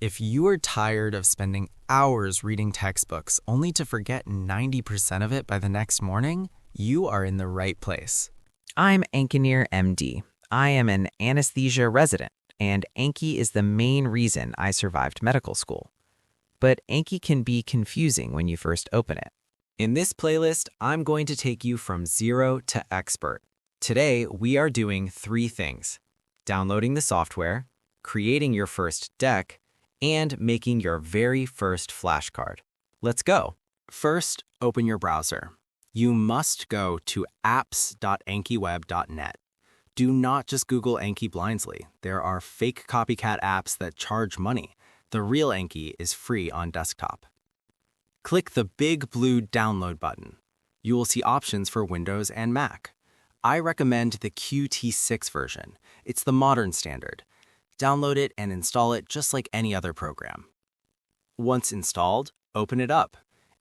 If you are tired of spending hours reading textbooks only to forget 90% of it by the next morning, you are in the right place. I'm Ankineer MD. I am an anesthesia resident, and Anki is the main reason I survived medical school. But Anki can be confusing when you first open it. In this playlist, I'm going to take you from zero to expert. Today, we are doing 3 things: downloading the software, creating your first deck, and making your very first flashcard. Let's go. First, open your browser. You must go to apps.ankiweb.net. Do not just Google Anki blindly. There are fake copycat apps that charge money. The real Anki is free on desktop. Click the big blue download button. You will see options for Windows and Mac. I recommend the Qt6 version. It's the modern standard. Download it and install it just like any other program. Once installed, open it up.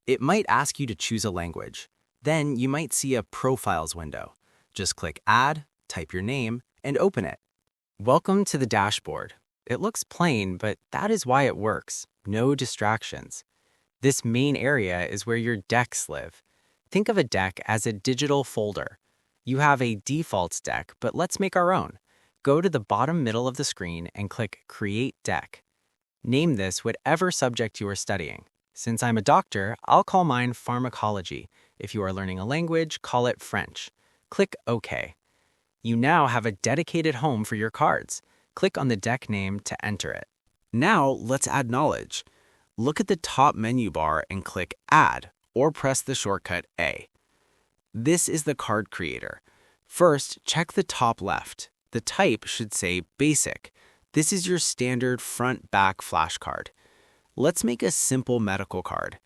It might ask you to choose a language. Then you might see a Profiles window. Just click Add, type your name, and open it. Welcome to the dashboard. It looks plain, but that is why it works. No distractions. This main area is where your decks live. Think of a deck as a digital folder. You have a default deck, but let's make our own. Go to the bottom middle of the screen and click Create Deck. Name this whatever subject you are studying. Since I'm a doctor, I'll call mine Pharmacology. If you are learning a language, call it French. Click OK. You now have a dedicated home for your cards. Click on the deck name to enter it. Now, let's add knowledge. Look at the top menu bar and click Add, or press the shortcut A. This is the card creator. First, check the top left. The type should say Basic. This is your standard front-back flashcard. Let's make a simple medical card.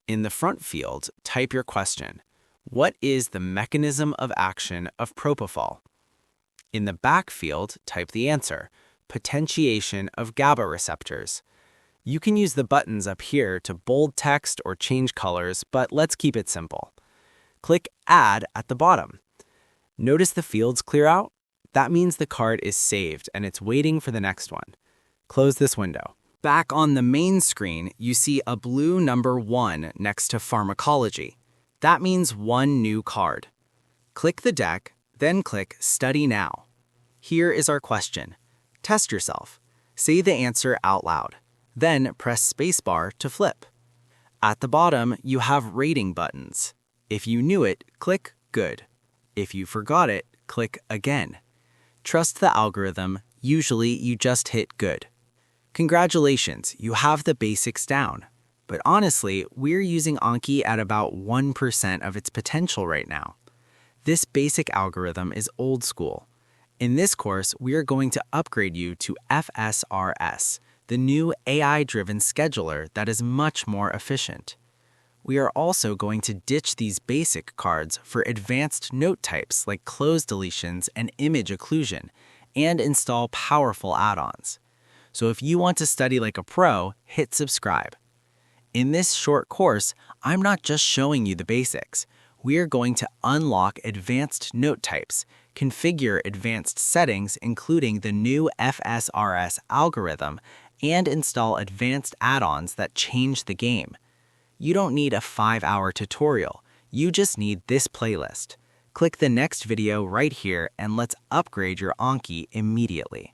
In the front field, type your question. What is the mechanism of action of propofol? In the back field, type the answer. Potentiation of GABA receptors. You can use the buttons up here to bold text or change colors, but let's keep it simple. Click Add at the bottom. Notice the fields clear out? That means the card is saved and it's waiting for the next one. Close this window. Back on the main screen, you see a blue number 1 next to Pharmacology. That means 1 new card. Click the deck, then click Study Now. Here is our question. Test yourself. Say the answer out loud. Then press spacebar to flip. At the bottom, you have rating buttons. If you knew it, click Good. If you forgot it, click Again. Trust the algorithm. Usually, you just hit Good. Congratulations, you have the basics down. But honestly, we're using Anki at about 1% of its potential right now. This basic algorithm is old school. In this course, we are going to upgrade you to FSRS, the new AI-driven scheduler that is much more efficient. We are also going to ditch these basic cards for advanced note types like close deletions and image occlusion, and install powerful add-ons. So if you want to study like a pro, hit subscribe. In this short course, I'm not just showing you the basics. We are going to unlock advanced note types, configure advanced settings including the new FSRS algorithm, and install advanced add-ons that change the game. You don't need a 5-hour tutorial. You just need this playlist. Click the next video right here and let's upgrade your Anki immediately.